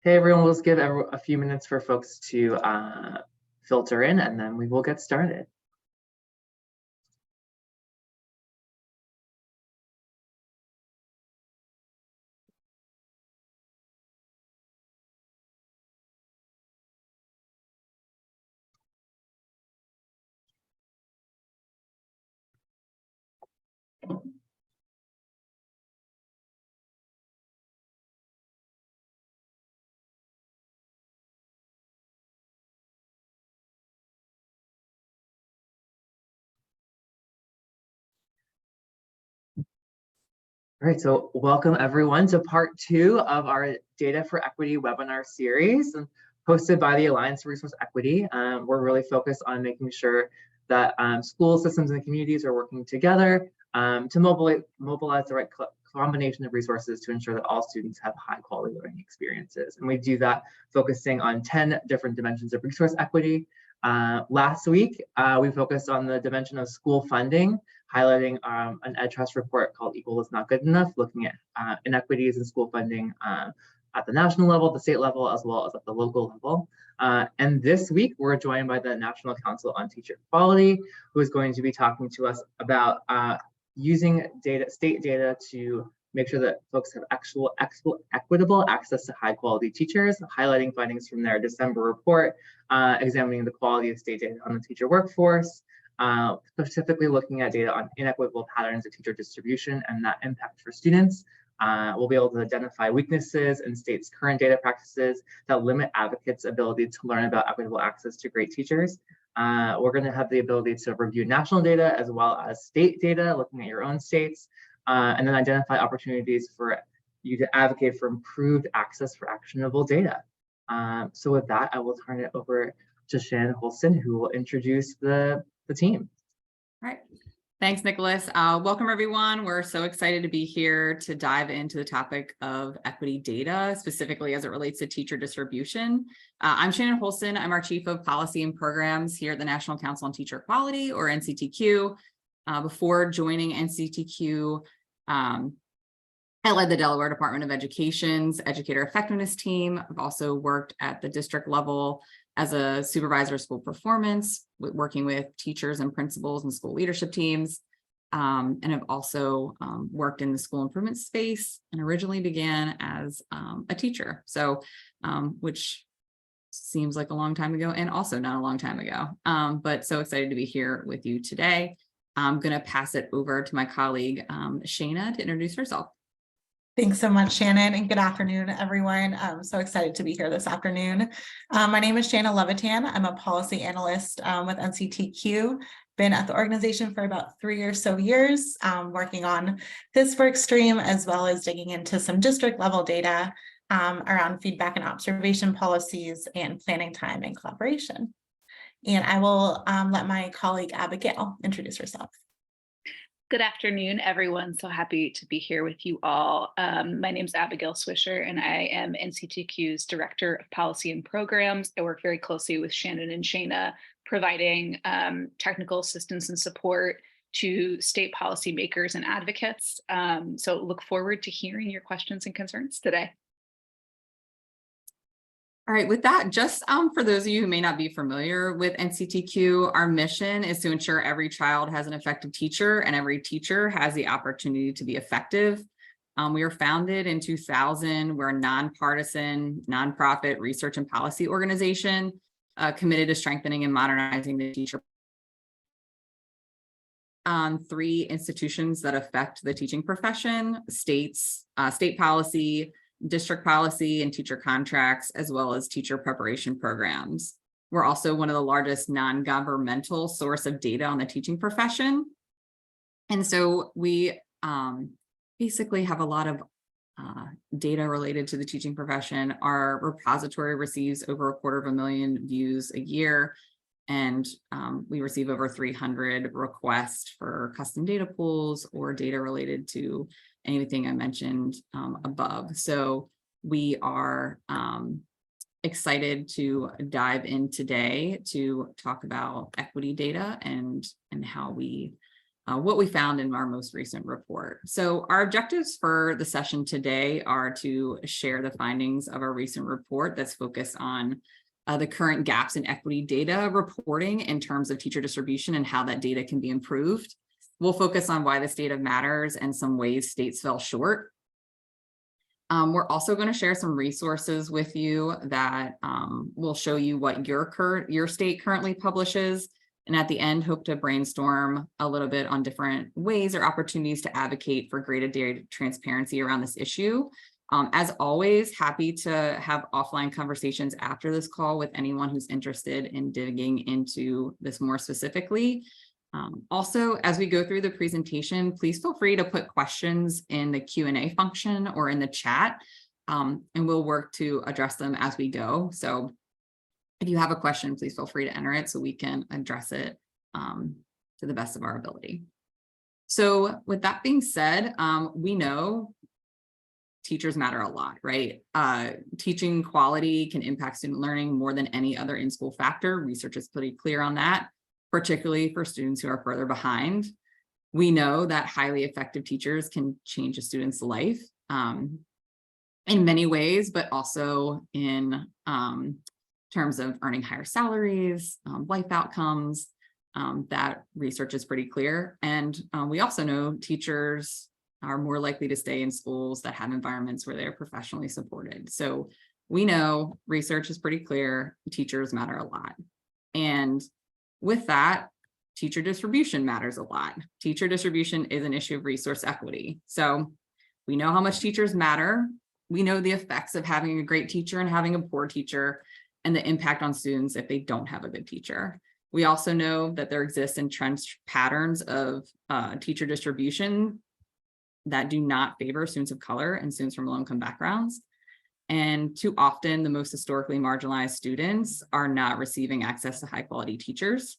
Hey everyone, we'll just give a few minutes for folks to filter in, and then we will get started. All right, so welcome everyone to part 2 of our Data for Equity webinar series, hosted by the Alliance for Resource Equity. We're really focused on making sure that school systems and communities are working together to mobilize the right combination of resources to ensure that all students have high quality learning experiences. And we do that focusing on 10 different dimensions of resource equity. Last week, we focused on the dimension of school funding, highlighting an EdTrust report called Equal is Not Good Enough, looking at inequities in school funding at the national level, the state level, as well as at the local level. And this week, we're joined by the National Council on Teacher Quality, who is going to be talking to us about using state data to make sure that folks have equitable access to high quality teachers, highlighting findings from their December report, examining the quality of state data on the teacher workforce, specifically looking at data on inequitable patterns of teacher distribution and that impact for students. We'll be able to identify weaknesses in states' current data practices that limit advocates' ability to learn about equitable access to great teachers. We're going to have the ability to review national data as well as state data, looking at your own states, and then identify opportunities for you to advocate for improved access for actionable data. So with that, I will turn it over to Shannon Holston, who will introduce the team. All right. Thanks, Nicholas. Welcome, everyone. We're so excited to be here to dive into the topic of equity data, specifically as it relates to teacher distribution. I'm Shannon Holston. I'm our Chief of Policy and Programs here at the National Council on Teacher Quality, or NCTQ. Before joining NCTQ, I led the Delaware Department of Education's Educator Effectiveness Team. I've also worked at the district level as a supervisor of school performance, working with teachers and principals and school leadership teams. And I've also worked in the school improvement space and originally began as a teacher. So, which seems like a long time ago and also not a long time ago, but so excited to be here with you today. I'm going to pass it over to my colleague, Shana, to introduce herself. Thanks so much, Shannon, and good afternoon, everyone. I'm so excited to be here this afternoon. My name is Shanna Levitan. I'm a policy analyst with NCTQ. Been at the organization for about 3 or so years, working on this work stream, as well as digging into some district level data around feedback and observation policies and planning time and collaboration. And I will let my colleague Abigail introduce herself. Good afternoon, everyone. So happy to be here with you all. My name is Abigail Swisher, and I am NCTQ's Director of Policy and Programs. I work very closely with Shannon and Shana, providing technical assistance and support to state policymakers and advocates. So look forward to hearing your questions and concerns today. All right, with that, just for those of you who may not be familiar with NCTQ, our mission is to ensure every child has an effective teacher and every teacher has the opportunity to be effective. We were founded in 2000. We're a nonpartisan, nonprofit research and policy organization committed to strengthening and modernizing the teacher. 3 institutions that affect the teaching profession: state policy, district policy, and teacher contracts, as well as teacher preparation programs. We're also one of the largest non-governmental source of data on the teaching profession. And so we basically have a lot of data related to the teaching profession. Our repository receives over 250,000 views a year, and we receive over 300 requests for custom data pools or data related to anything I mentioned above. So we are excited to dive in today to talk about equity data and how we what we found in our most recent report. So our objectives for the session today are to share the findings of our recent report that's focused on the current gaps in equity data reporting in terms of teacher distribution and how that data can be improved. We'll focus on why this data matters and some ways states fell short. We're also going to share some resources with you that will show you what your state currently publishes. And at the end, hope to brainstorm a little bit on different ways or opportunities to advocate for greater data transparency around this issue. As always, happy to have offline conversations after this call with anyone who's interested in digging into this more specifically. Also, as we go through the presentation, please feel free to put questions in the Q&A function or in the chat, and we'll work to address them as we go. So if you have a question, please feel free to enter it so we can address it to the best of our ability. So with that being said, we know teachers matter a lot, right? Teaching quality can impact student learning more than any other in-school factor. Research is pretty clear on that, particularly for students who are further behind. We know that highly effective teachers can change a student's life in many ways, but also in terms of earning higher salaries, life outcomes. That research is pretty clear. And we also know teachers are more likely to stay in schools that have environments where they're professionally supported. So we know research is pretty clear, teachers matter a lot. And with that, teacher distribution matters a lot. Teacher distribution is an issue of resource equity. So we know how much teachers matter. We know the effects of having a great teacher and having a poor teacher and the impact on students if they don't have a good teacher. We also know that there exists entrenched patterns of teacher distribution that do not favor students of color and students from low-income backgrounds. And too often, the most historically marginalized students are not receiving access to high-quality teachers.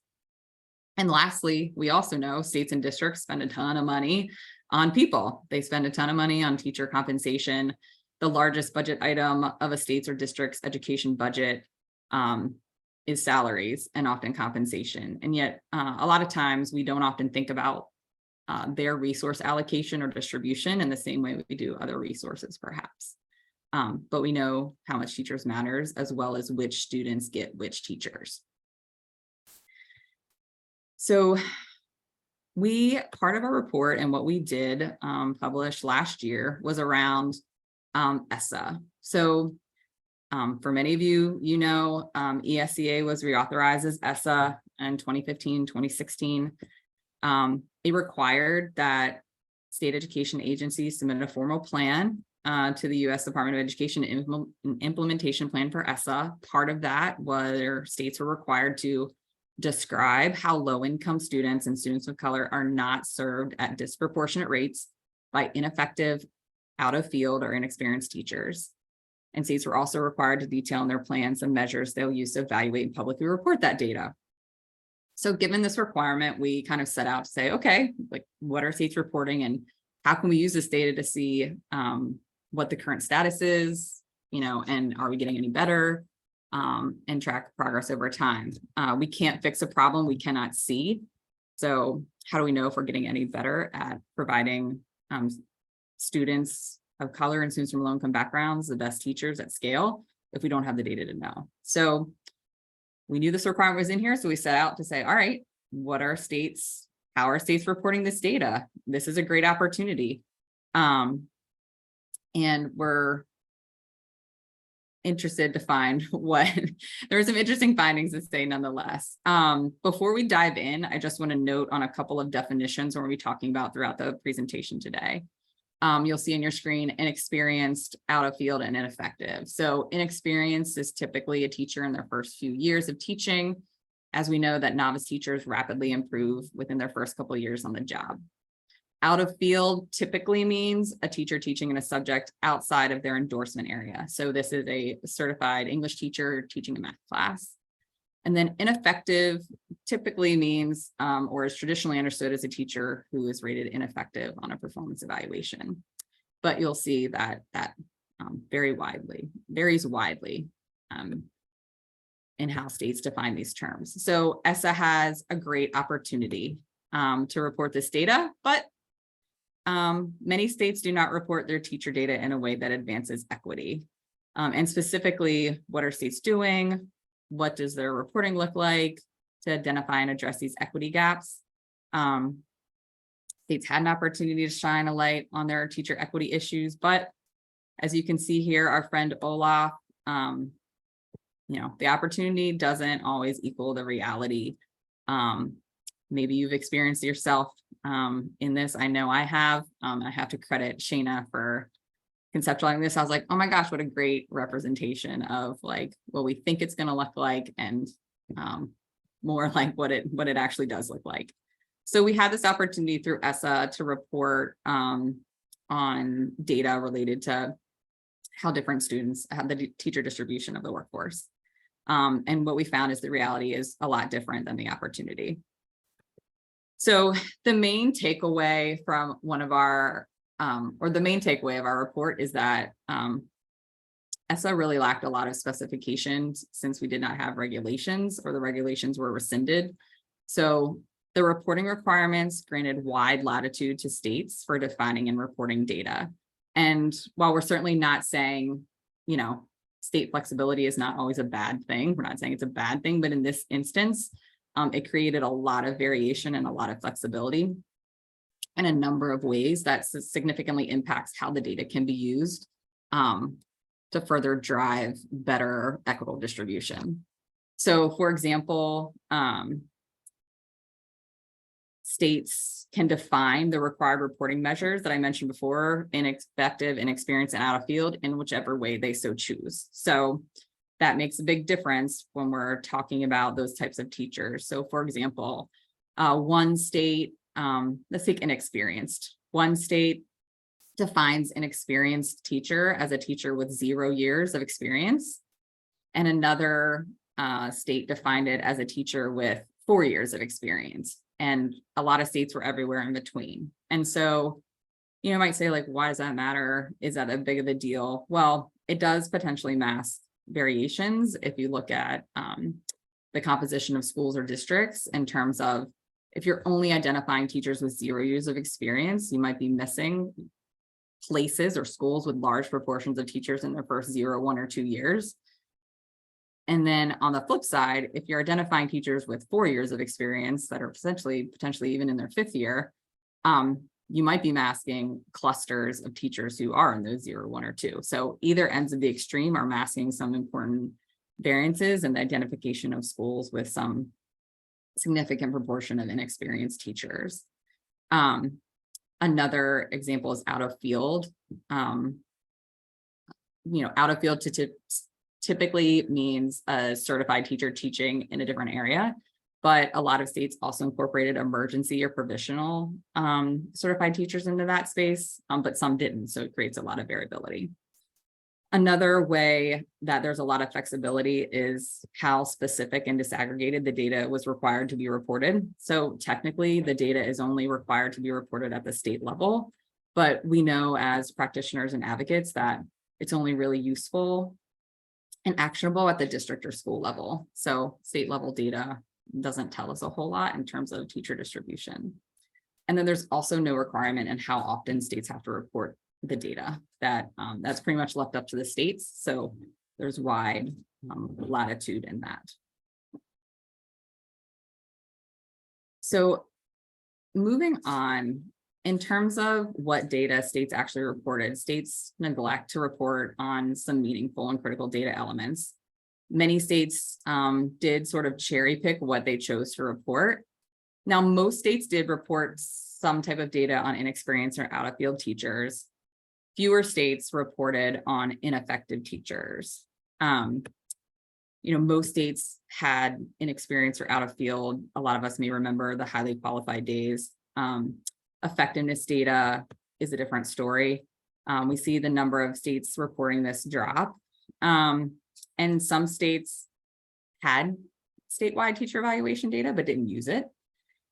And lastly, we also know states and districts spend a ton of money on people. They spend a ton of money on teacher compensation. The largest budget item of a state's or district's education budget is salaries and often compensation. And yet, a lot of times, we don't often think about their resource allocation or distribution in the same way we do other resources, perhaps. But we know how much teachers matters, as well as which students get which teachers. So part of our report and what we did publish last year was around ESSA. So for many of you, you know, ESEA was reauthorized as ESSA in 2015, 2016. It required that state education agencies submit a formal plan to the U.S. Department of Education, an implementation plan for ESSA. Part of that was states were required to describe how low-income students and students of color are not served at disproportionate rates by ineffective, out-of-field, or inexperienced teachers. And states were also required to detail in their plans the measures they'll use to evaluate and publicly report that data. So given this requirement, we kind of set out to say, okay, like what are states reporting and how can we use this data to see what the current status is, you know, and are we getting any better, and track progress over time. We can't fix a problem we cannot see. So how do we know if we're getting any better at providing students of color and students from low-income backgrounds the best teachers at scale if we don't have the data to know? So we knew this requirement was in here, so we set out to say, all right, what are states, how are states reporting this data? This is a great opportunity. And we're interested to find what, there were some interesting findings to say nonetheless. Before we dive in, I just want to note on a couple of definitions we're going to be talking about throughout the presentation today. You'll see on your screen inexperienced, out of field, and ineffective. So inexperienced is typically a teacher in their first few years of teaching. As we know that novice teachers rapidly improve within their first couple of years on the job. Out of field typically means a teacher teaching in a subject outside of their endorsement area. So this is a certified English teacher teaching a math class. And then ineffective typically means, or is traditionally understood as a teacher who is rated ineffective on a performance evaluation. But you'll see that varies widely in how states define these terms. So ESSA has a great opportunity to report this data, but many states do not report their teacher data in a way that advances equity. And specifically, what are states doing? What does their reporting look like to identify and address these equity gaps? States had an opportunity to shine a light on their teacher equity issues, but as you can see here, our friend Olaf, the opportunity doesn't always equal the reality. Maybe you've experienced yourself in this. I know I have. I have to credit Shayna for conceptualizing this. I was like, oh my gosh, what a great representation of like what we think it's going to look like, and more like what it actually does look like. So we had this opportunity through ESSA to report on data related to how different students have the teacher distribution of the workforce. And what we found is the reality is a lot different than the opportunity. So the main takeaway from one of our, or the main takeaway of our report is that ESSA really lacked a lot of specifications since we did not have regulations, or the regulations were rescinded. So the reporting requirements granted wide latitude to states for defining and reporting data. And while we're certainly not saying, state flexibility is not always a bad thing, we're not saying it's a bad thing, but in this instance, it created a lot of variation and a lot of flexibility in a number of ways that significantly impacts how the data can be used to further drive better equitable distribution. So for example, states can define the required reporting measures that I mentioned before, ineffective, inexperienced, and out of field, in whichever way they so choose. So that makes a big difference when we're talking about those types of teachers. So for example, one state, let's take inexperienced. One state defines an experienced teacher as a teacher with 0 years of experience, and another state defined it as a teacher with 4 years of experience. And a lot of states were everywhere in between. And so, you might say, like, why does that matter? Is that a big of a deal? Well, it does potentially mask variations if you look at the composition of schools or districts, in terms of if you're only identifying teachers with 0 years of experience, you might be missing places or schools with large proportions of teachers in their first 0, 1, or 2 years. And then on the flip side, if you're identifying teachers with 4 years of experience that are potentially even in their 5th year, you might be masking clusters of teachers who are in those 0, 1, or 2. So either ends of the extreme are masking some important variances in the identification of schools with some significant proportion of inexperienced teachers. Another example is out of field. Out of field typically means a certified teacher teaching in a different area, but a lot of states also incorporated emergency or provisional certified teachers into that space, but some didn't, so it creates a lot of variability. Another way that there's a lot of flexibility is how specific and disaggregated the data was required to be reported. So technically, the data is only required to be reported at the state level, but we know as practitioners and advocates that it's only really useful and actionable at the district or school level. So state level data doesn't tell us a whole lot in terms of teacher distribution. And then there's also no requirement in how often states have to report the data. That's pretty much left up to the states. So there's wide latitude in that. So moving on, in terms of what data states actually reported, states neglect to report on some meaningful and critical data elements. Many states did sort of cherry pick what they chose to report. Now, most states did report some type of data on inexperienced or out of field teachers. Fewer states reported on ineffective teachers. Most states had inexperienced or out of field. A lot of us may remember the highly qualified days. Effectiveness data is a different story. We see the number of states reporting this drop. And some states had statewide teacher evaluation data, but didn't use it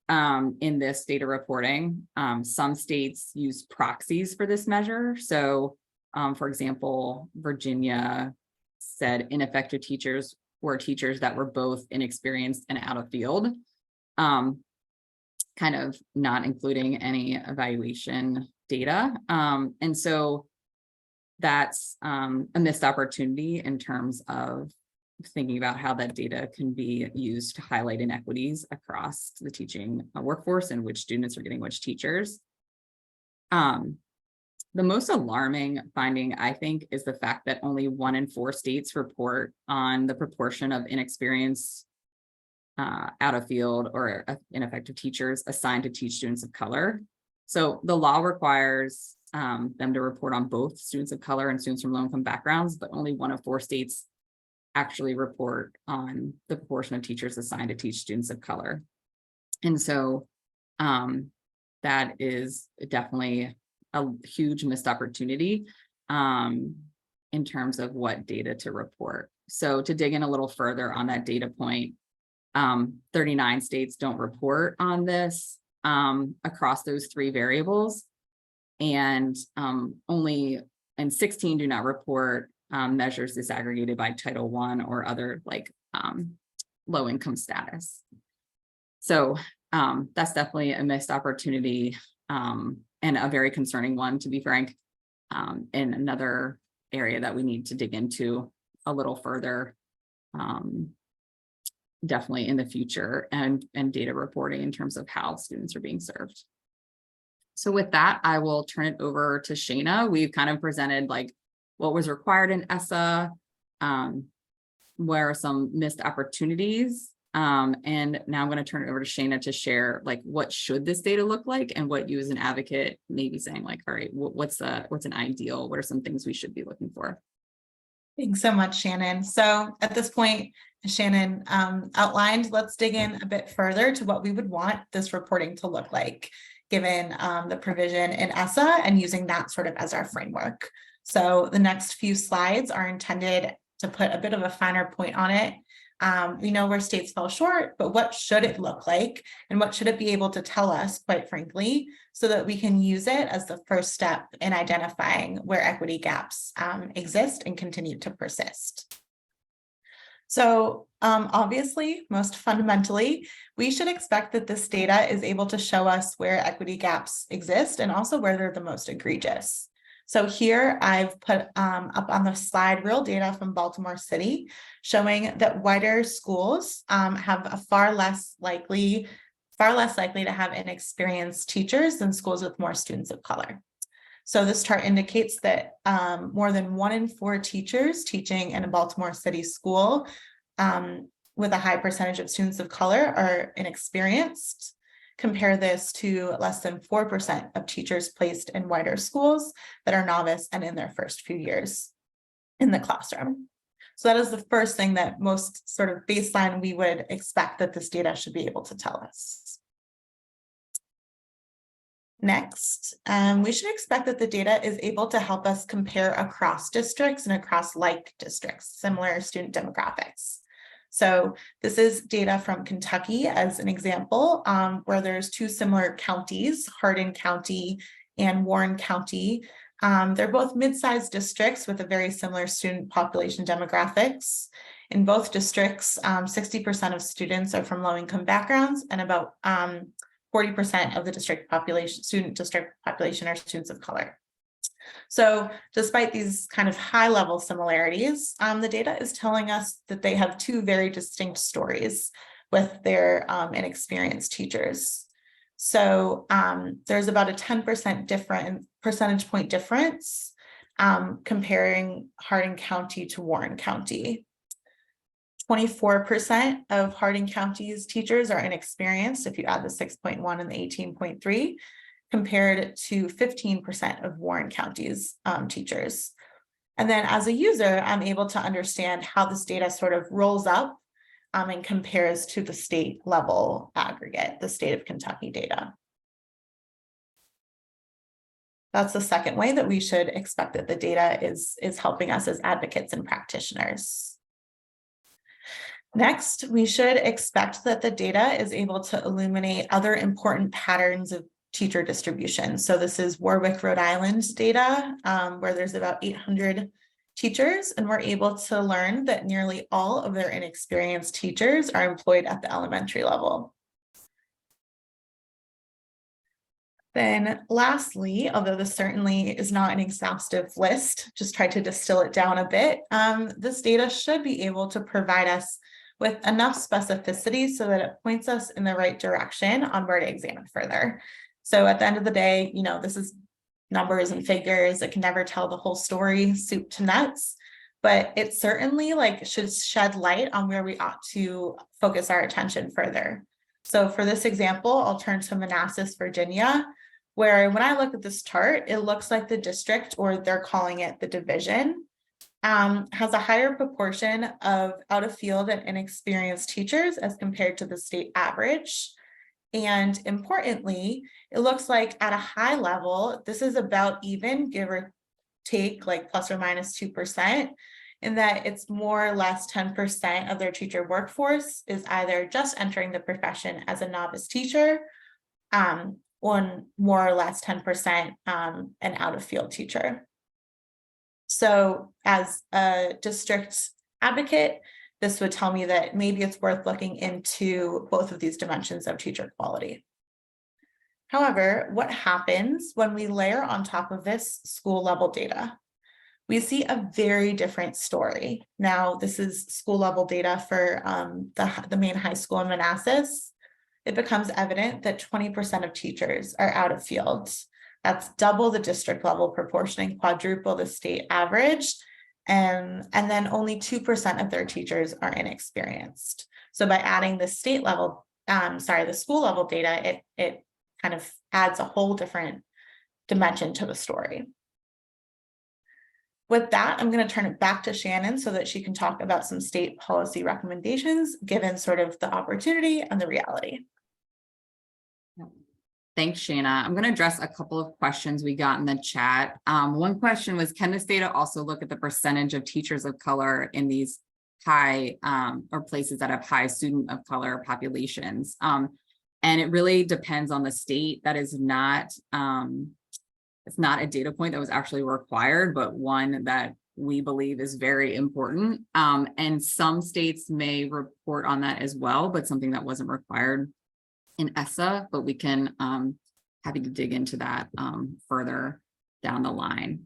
in this data reporting. Some states use proxies for this measure. So, for example, Virginia said ineffective teachers were teachers that were both inexperienced and out of field. kind of not including any evaluation data. And so that's a missed opportunity in terms of thinking about how that data can be used to highlight inequities across the teaching workforce and which students are getting which teachers. The most alarming finding, I think, is the fact that only 1 in 4 states report on the proportion of inexperienced, out of field or ineffective teachers assigned to teach students of color. So the law requires them to report on both students of color and students from low-income backgrounds, but only 1 of 4 states actually report on the proportion of teachers assigned to teach students of color. And so that is definitely a huge missed opportunity in terms of what data to report. So to dig in a little further on that data point, 39 states don't report on this across those 3 variables, and 16 do not report measures disaggregated by Title I or other like low income status. So that's definitely a missed opportunity and a very concerning one, to be frank, in another area that we need to dig into a little further, definitely in the future, and data reporting in terms of how students are being served. So with that, I will turn it over to Shana. We've kind of presented like what was required in ESSA, where are some missed opportunities, and now I'm going to turn it over to Shana to share like what should this data look like, and what you as an advocate may be saying like, all right, what's an ideal? What are some things we should be looking for? Thanks so much, Shannon. So at this point, as Shannon outlined, let's dig in a bit further to what we would want this reporting to look like, given the provision in ESSA, and using that sort of as our framework. So the next few slides are intended to put a bit of a finer point on it. We know where states fell short, but what should it look like? And what should it be able to tell us, quite frankly, so that we can use it as the first step in identifying where equity gaps exist and continue to persist. So obviously, most fundamentally, we should expect that this data is able to show us where equity gaps exist and also where they're the most egregious. So here I've put up on the slide real data from Baltimore City showing that whiter schools have a far less likely to have inexperienced teachers than schools with more students of color. So this chart indicates that more than 1 in 4 teachers teaching in a Baltimore City school with a high percentage of students of color are inexperienced. Compare this to less than 4% of teachers placed in whiter schools that are novice and in their first few years in the classroom. So that is the first thing that most sort of baseline we would expect that this data should be able to tell us. Next, we should expect that the data is able to help us compare across districts and across like districts, similar student demographics. So this is data from Kentucky as an example, where there's 2 similar counties, Hardin County and Warren County. They're both mid-sized districts with a very similar student population demographics. In both districts, 60% of students are from low-income backgrounds, and about 40% of the student district population are students of color. So despite these kind of high-level similarities, the data is telling us that they have 2 very distinct stories with their inexperienced teachers. So there's about a 10% percentage point difference comparing Hardin County to Warren County. 24% of Hardin County's teachers are inexperienced if you add the 6.1 and the 18.3, compared to 15% of Warren County's teachers. And then as a user, I'm able to understand how this data sort of rolls up and compares to the state level aggregate, the state of Kentucky data. That's the second way that we should expect that the data is helping us as advocates and practitioners. Next, we should expect that the data is able to illuminate other important patterns of teacher distribution. So this is Warwick, Rhode Island data, where there's about 800 teachers, and we're able to learn that nearly all of their inexperienced teachers are employed at the elementary level. Then lastly, although this certainly is not an exhaustive list, just try to distill it down a bit, this data should be able to provide us with enough specificity so that it points us in the right direction on where to examine further. So at the end of the day, this is numbers and figures. It can never tell the whole story, soup to nuts, but it certainly should shed light on where we ought to focus our attention further. So for this example, I'll turn to Manassas, Virginia, where when I look at this chart, it looks like the district, or they're calling it the division, has a higher proportion of out of field and inexperienced teachers as compared to the state average. And importantly, it looks like at a high level, this is about even, give or take, plus or minus 2%, in that it's more or less 10% of their teacher workforce is either just entering the profession as a novice teacher, or more or less 10% an out of field teacher. So as a district advocate, this would tell me that maybe it's worth looking into both of these dimensions of teacher quality. However, what happens when we layer on top of this school level data? We see a very different story. Now, this is school level data for the main high school in Manassas. It becomes evident that 20% of teachers are out of field. That's double the district level proportion and quadruple the state average. And then only 2% of their teachers are inexperienced. So by adding the the school level data, it kind of adds a whole different dimension to the story. With that, I'm going to turn it back to Shannon so that she can talk about some state policy recommendations, given sort of the opportunity and the reality. Thanks, Shana. I'm going to address a couple of questions we got in the chat. One question was, can this data also look at the percentage of teachers of color in these high or places that have high student of color populations? And it really depends on the state. That is not, it's not a data point that was actually required, but one that we believe is very important. And some states may report on that as well, but something that wasn't required in ESSA, but we can happy to dig into that further down the line.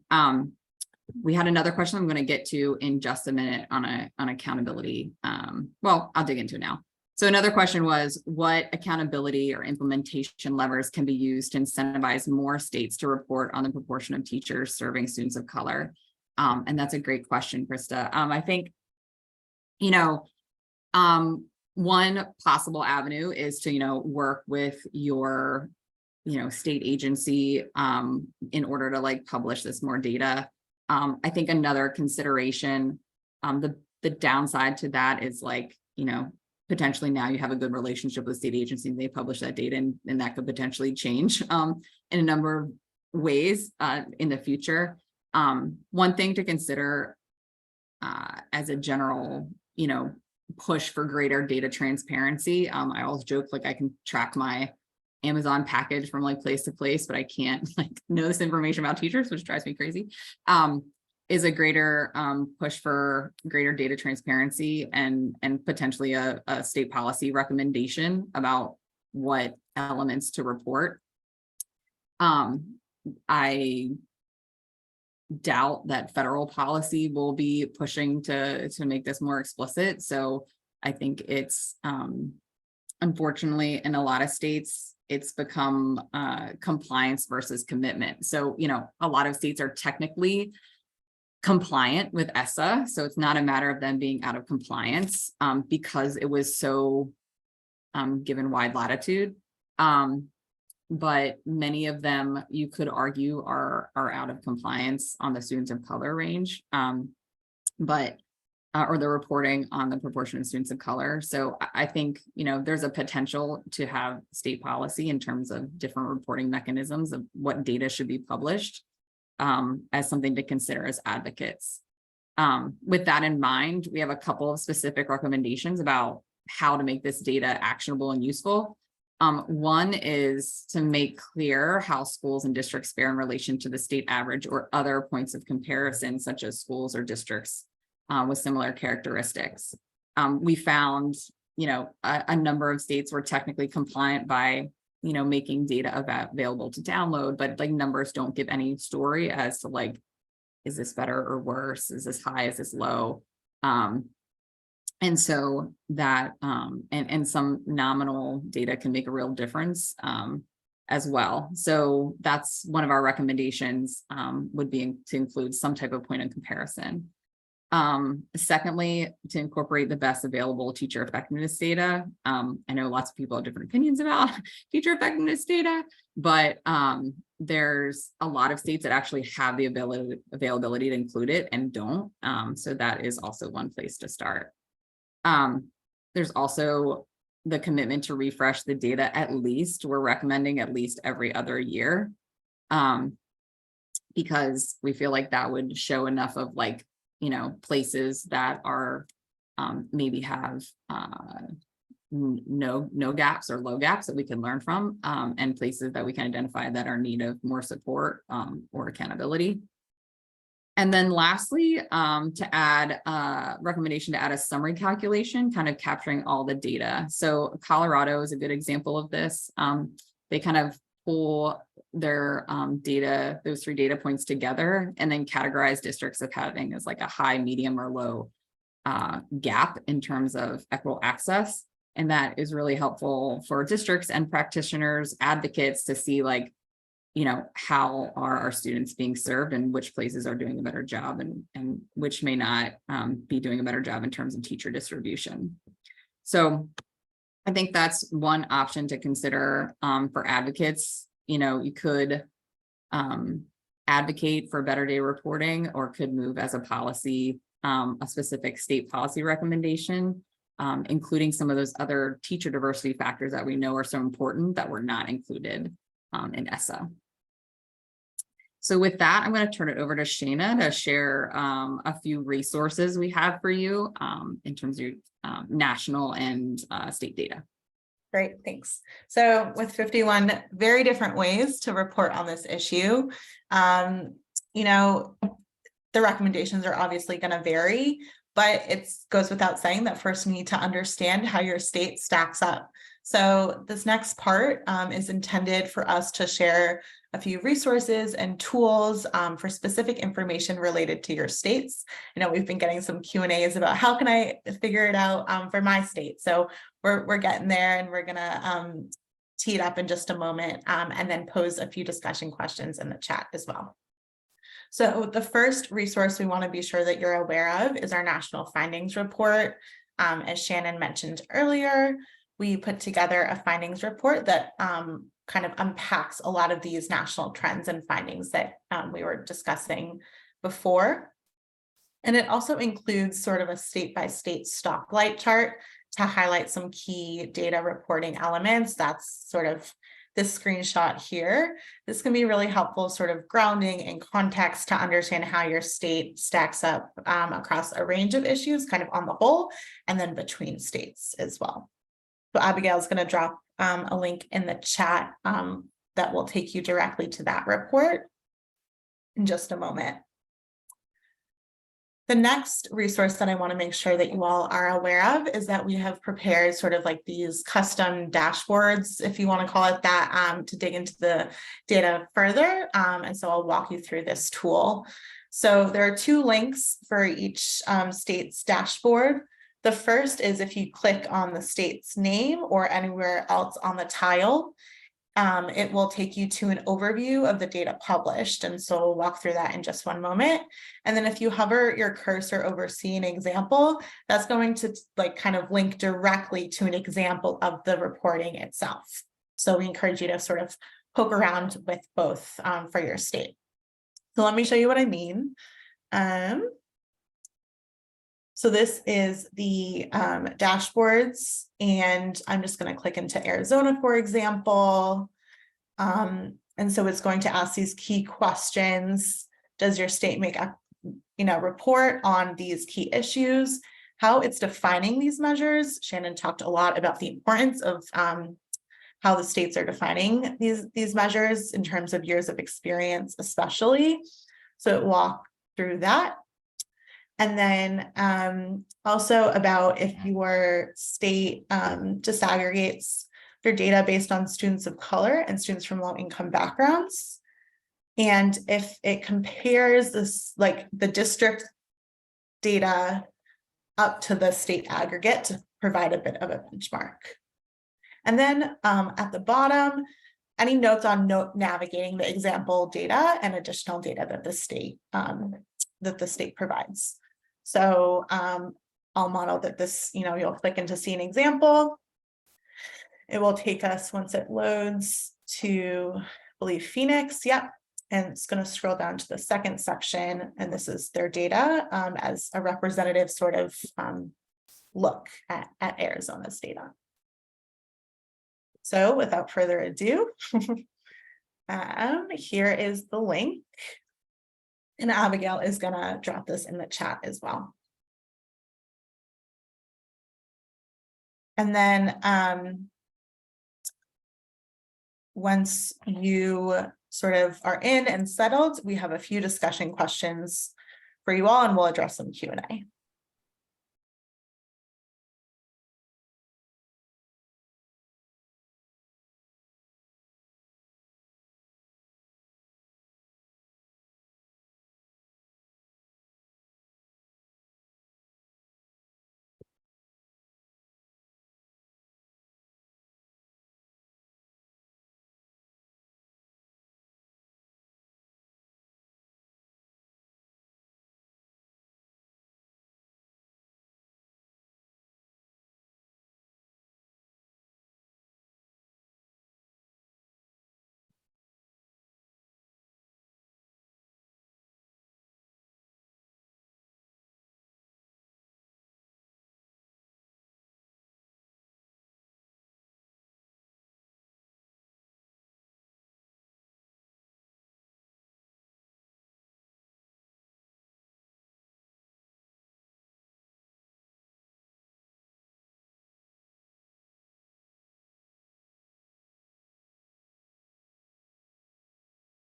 We had another question I'm going to get to in just a minute on accountability. Well, I'll dig into it now. So another question was, what accountability or implementation levers can be used to incentivize more states to report on the proportion of teachers serving students of color? And that's a great question, Krista. I think, one possible avenue is to, work with your, state agency in order to publish this more data. I think another consideration, the downside to that is potentially now you have a good relationship with state agency, they publish that data and that could potentially change in a number of ways in the future. One thing to consider as a general, push for greater data transparency. I always joke I can track my Amazon package from place to place, but I can't know this information about teachers, which drives me crazy. Is a greater push for greater data transparency and potentially a state policy recommendation about what elements to report. I doubt that federal policy will be pushing to make this more explicit. So I think it's unfortunately in a lot of states, it's become compliance versus commitment. So, a lot of states are technically compliant with ESSA. So it's not a matter of them being out of compliance because it was so given wide latitude. But many of them, you could argue, are out of compliance on the students of color range, or the reporting on the proportion of students of color. So I think, there's a potential to have state policy in terms of different reporting mechanisms of what data should be published as something to consider as advocates. With that in mind, we have a couple of specific recommendations about how to make this data actionable and useful. One is to make clear how schools and districts fare in relation to the state average or other points of comparison, such as schools or districts with similar characteristics. We found, a number of states were technically compliant by making data available to download, but like numbers don't give any story as to like, is this better or worse? Is this high? Is this low? And so that, and some nominal data can make a real difference as well. So that's one of our recommendations, would be to include some type of point of comparison. Secondly, to incorporate the best available teacher effectiveness data. I know lots of people have different opinions about teacher effectiveness data, but there's a lot of states that actually have the availability to include it and don't. So that is also one place to start. There's also the commitment to refresh the data at least. We're recommending at least every other year, because we feel like that would show enough of like, places that are maybe have no gaps or low gaps that we can learn from, and places that we can identify that are in need of more support or accountability. And then lastly, to add a recommendation to add a summary calculation, kind of capturing all the data. So Colorado is a good example of this. They kind of pull their data, those 3 data points together, and then categorize districts of having as like a high, medium, or low gap in terms of equitable access. And that is really helpful for districts and practitioners, advocates to see like, how are our students being served and which places are doing a better job and which may not be doing a better job in terms of teacher distribution. So I think that's one option to consider for advocates. You could advocate for better data reporting, or could move as a policy, a specific state policy recommendation, including some of those other teacher diversity factors that we know are so important that were not included in ESSA. So with that, I'm going to turn it over to Shana to share a few resources we have for you in terms of national and state data. Great, thanks. So with 51 very different ways to report on this issue, the recommendations are obviously going to vary, but it goes without saying that first you need to understand how your state stacks up. So this next part is intended for us to share a few resources and tools for specific information related to your states. I know we've been getting some Q&As about how can I figure it out for my state. So we're getting there, and we're gonna tee it up in just a moment, and then pose a few discussion questions in the chat as well. So the first resource we want to be sure that you're aware of is our national findings report. As Shannon mentioned earlier, we put together a findings report that kind of unpacks a lot of these national trends and findings that we were discussing before. And it also includes sort of a state-by-state stoplight chart to highlight some key data reporting elements. That's sort of this screenshot here. This can be really helpful sort of grounding and context to understand how your state stacks up across a range of issues, kind of on the whole, and then between states as well. So Abigail's going to drop a link in the chat that will take you directly to that report in just a moment. The next resource that I want to make sure that you all are aware of is that we have prepared sort of like these custom dashboards, if you want to call it that, to dig into the data further. And so I'll walk you through this tool. So there are 2 links for each state's dashboard. The first is if you click on the state's name or anywhere else on the tile, it will take you to an overview of the data published. And so we'll walk through that in just one moment. And then if you hover your cursor over see an example, that's going to like kind of link directly to an example of the reporting itself. So we encourage you to sort of poke around with both for your state. So let me show you what I mean. So this is the dashboards, and I'm just going to click into Arizona, for example. And so it's going to ask these key questions. Does your state make a report on these key issues? How it's defining these measures. Shannon talked a lot about the importance of how the states are defining these measures in terms of years of experience, especially. So it walked through that. And then also about if your state disaggregates their data based on students of color and students from low-income backgrounds. And if it compares this, like the district data up to the state aggregate to provide a bit of a benchmark. And then at the bottom, any notes on navigating the example data and additional data that the state provides. So I'll model that this, you'll click in to see an example. It will take us, once it loads, to, I believe, Phoenix. Yep. And it's going to scroll down to the second section, and this is their data as a representative sort of look at Arizona's data. So without further ado, here is the link. And Abigail is going to drop this in the chat as well. And then once you sort of are in and settled, we have a few discussion questions for you all, and we'll address some Q&A.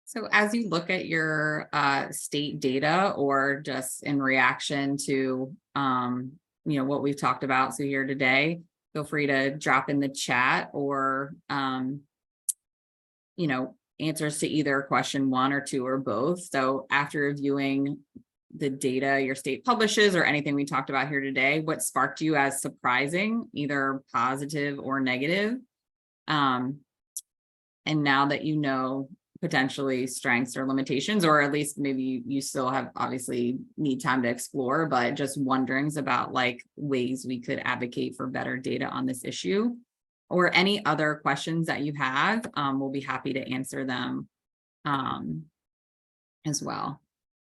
So as you look at your state data, or just in reaction to what we've talked about so here today, feel free to drop in the chat, or answers to either question 1 or 2 or both. So after reviewing the data your state publishes or anything we talked about here today, what sparked you as surprising, either positive or negative? And now that you know potentially strengths or limitations, or at least maybe you still have obviously need time to explore, but just wonderings about like ways we could advocate for better data on this issue, or any other questions that you have, we'll be happy to answer them as well.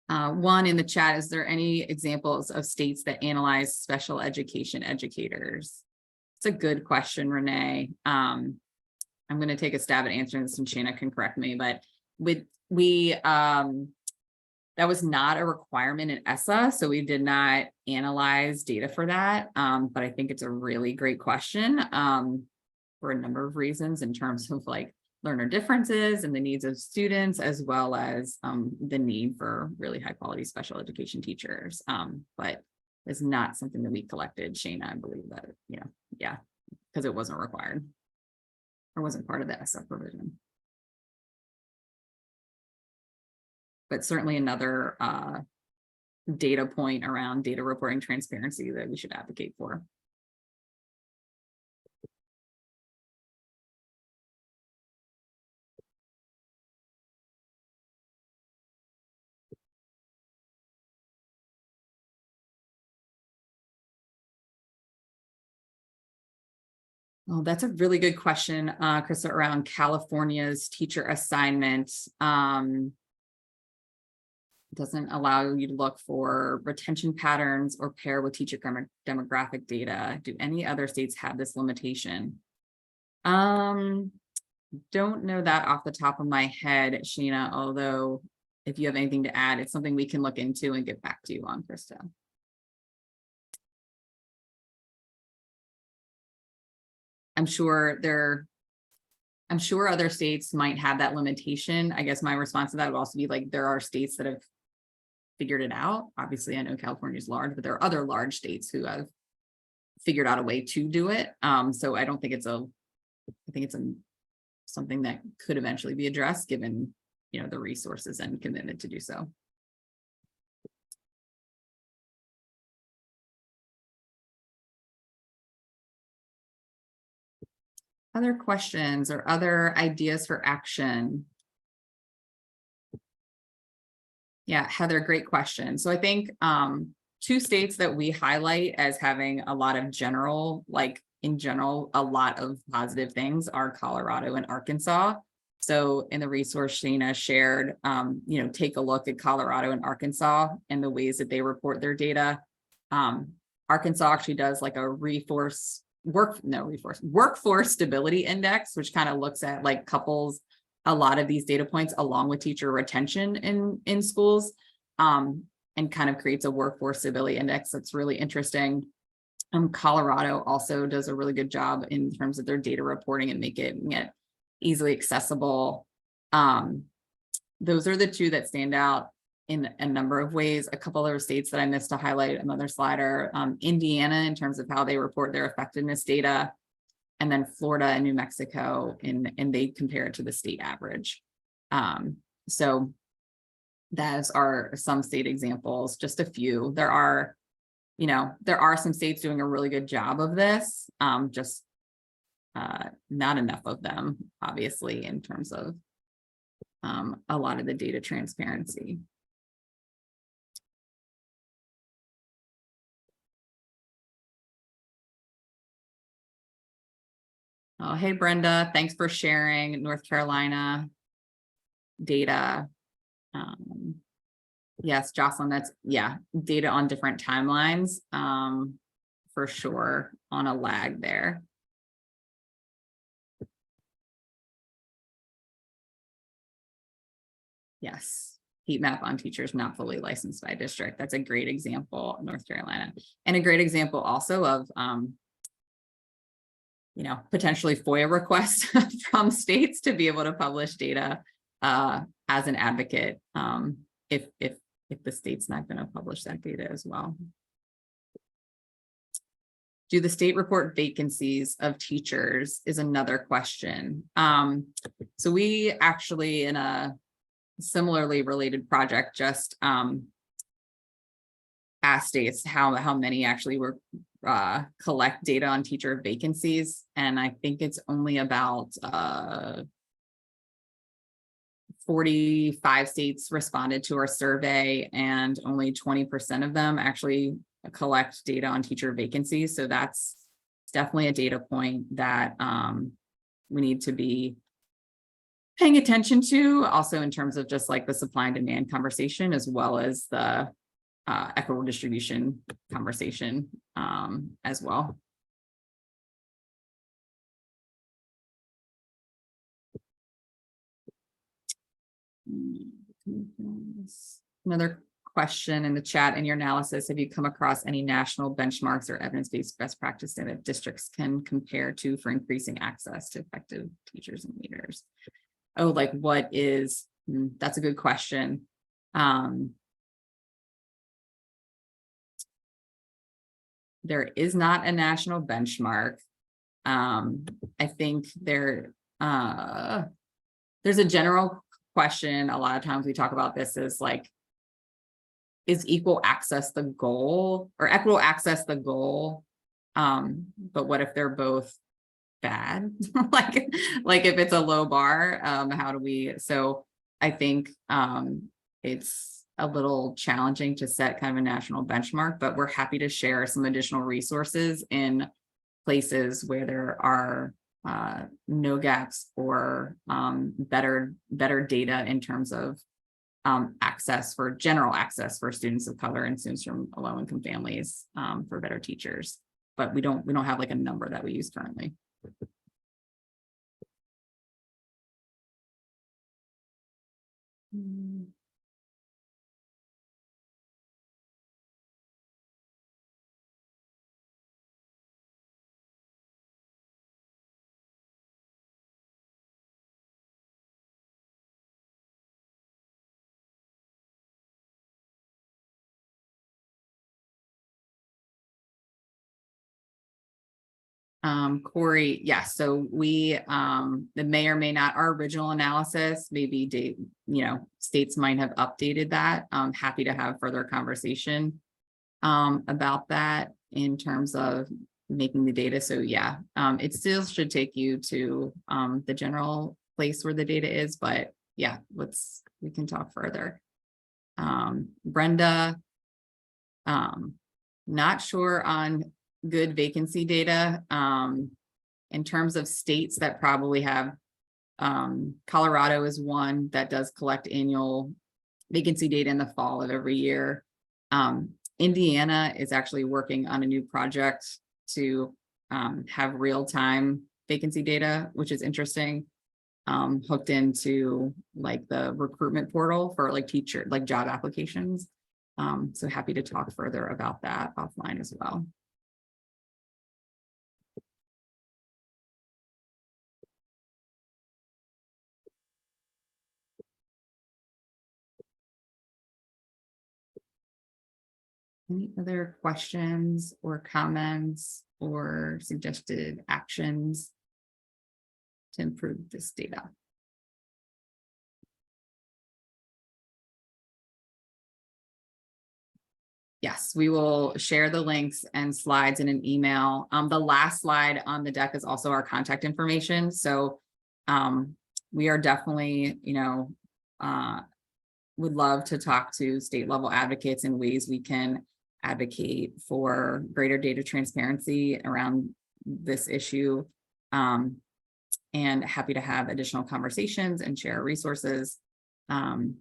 One in the chat, is there any examples of states that analyze special education educators? It's a good question, Renee. I'm going to take a stab at answering this, and Shanna can correct me, but that was not a requirement in ESSA, so we did not analyze data for that. But I think it's a really great question for a number of reasons, in terms of like learner differences and the needs of students, as well as the need for really high quality special education teachers. But it's not something that we collected, Shana, I believe that, yeah, because it wasn't required. Or wasn't part of the ESSA provision. But certainly another data point around data reporting transparency that we should advocate for. Oh, that's a really good question, Krista, around California's teacher assignment. Doesn't allow you to look for retention patterns or pair with teacher demographic data. Do any other states have this limitation? Don't know that off the top of my head, Sheena, although if you have anything to add, it's something we can look into and get back to you on, Krista. I'm sure other states might have that limitation. I guess my response to that would also be like, there are states that have figured it out. Obviously, I know California is large, but there are other large states who have figured out a way to do it. So I don't think it's a I think it's something that could eventually be addressed given, the resources and commitment to do so. Other questions or other ideas for action? Yeah, Heather, great question. So I think two states that we highlight as having a lot of in general, a lot of positive things are Colorado and Arkansas. So in the resource Shana shared, take a look at Colorado and Arkansas and the ways that they report their data. Arkansas actually does like a workforce stability index, which kind of looks at like couples a lot of these data points along with teacher retention in schools, and kind of creates a workforce stability index that's really interesting. Colorado also does a really good job in terms of their data reporting and making it easily accessible. Those are the two that stand out in a number of ways. A couple other states that I missed to highlight, another slide are Indiana in terms of how they report their effectiveness data, and then Florida and New Mexico, and they compare it to the state average. So those are some state examples, just a few. There are some states doing a really good job of this, just not enough of them, obviously, in terms of a lot of the data transparency. Oh, hey, Brenda, thanks for sharing North Carolina data. Yes, Jocelyn, data on different timelines, for sure, on a lag there. Yes, heat map on teachers not fully licensed by district. That's a great example, North Carolina, and a great example also of potentially FOIA requests from states to be able to publish data as an advocate, if the state's not going to publish that data as well. Do the state report vacancies of teachers is another question. So we actually, in a similarly related project, just asked states how many actually were collect data on teacher vacancies, and I think it's only about 45 states responded to our survey, and only 20% of them actually collect data on teacher vacancies. So that's definitely a data point that we need to be paying attention to, also in terms of just like the supply and demand conversation, as well as the equitable distribution conversation as well. Another question in the chat: in your analysis, have you come across any national benchmarks or evidence-based best practice that districts can compare to for increasing access to effective teachers and leaders? Oh, like what is, that's a good question. There is not a national benchmark. I think there's a general question. A lot of times we talk about this as like, is equal access the goal, or equitable access the goal? But what if they're both bad? like if it's a low bar, how do we? So I think it's a little challenging to set kind of a national benchmark, but we're happy to share some additional resources in places where there are no gaps or better data in terms of general access for students of color and students from low-income families, for better teachers. But we don't have like a number that we use currently. Corey, yes, so we, the may or may not, our original analysis, maybe states might have updated that. I'm happy to have further conversation about that in terms of making the data. So yeah, it still should take you to the general place where the data is, but yeah, we can talk further. Brenda, not sure on good vacancy data. In terms of states that probably have, Colorado is one that does collect annual vacancy data in the fall of every year. Indiana is actually working on a new project to have real-time vacancy data, which is interesting, hooked into like the recruitment portal for like job applications. So happy to talk further about that offline as well. Any other questions or comments or suggested actions to improve this data? Yes, we will share the links and slides in an email. The last slide on the deck is also our contact information. So we are definitely, would love to talk to state level advocates in ways we can advocate for greater data transparency around this issue, and happy to have additional conversations and share resources and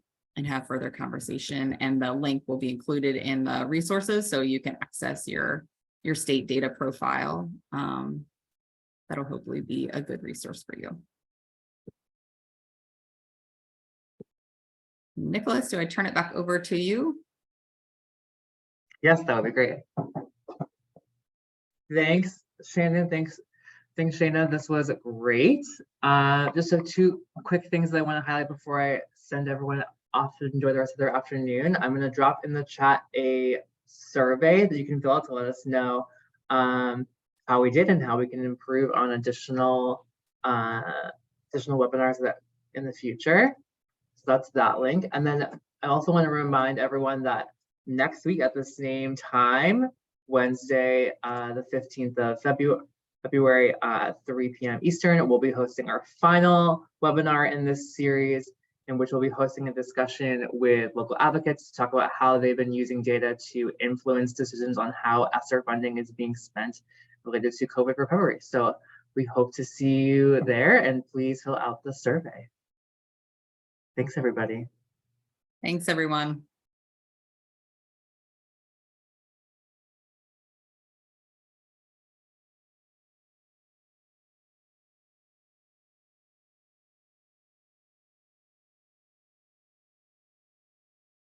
have further conversation. And the link will be included in the resources so you can access your state data profile. That'll hopefully be a good resource for you. Nicholas, do I turn it back over to you? Yes, that would be great. Thanks, Shannon. Thanks, Shana. This was great. Just two quick things that I want to highlight before I send everyone off to enjoy the rest of their afternoon. I'm going to drop in the chat a survey that you can fill out to let us know how we did and how we can improve on additional webinars that in the future. So that's that link. And then I also want to remind everyone that next week at the same time, Wednesday, the 15th of February at 3 p.m. Eastern, we'll be hosting our final webinar in this series, in which we'll be hosting a discussion with local advocates to talk about how they've been using data to influence decisions on how ESSER funding is being spent related to COVID recovery. So we hope to see you there, and please fill out the survey. Thanks, everybody. Thanks, everyone.